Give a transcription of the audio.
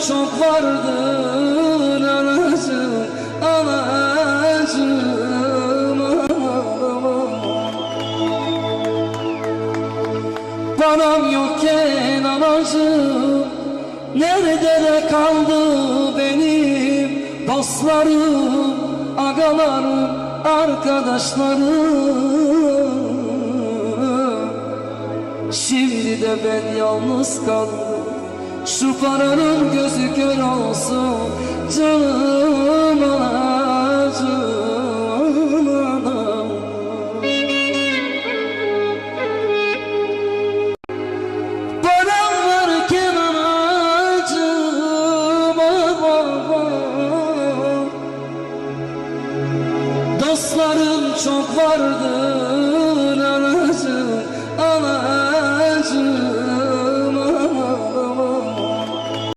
çok vardır anacığım, anacığım. Param yokken anacığım, nerede kaldı benim dostlarım, agalarım, arkadaşlarım? Şimdi de ben yalnız kaldım, şu paranın gözü kör olsun canım anacığım.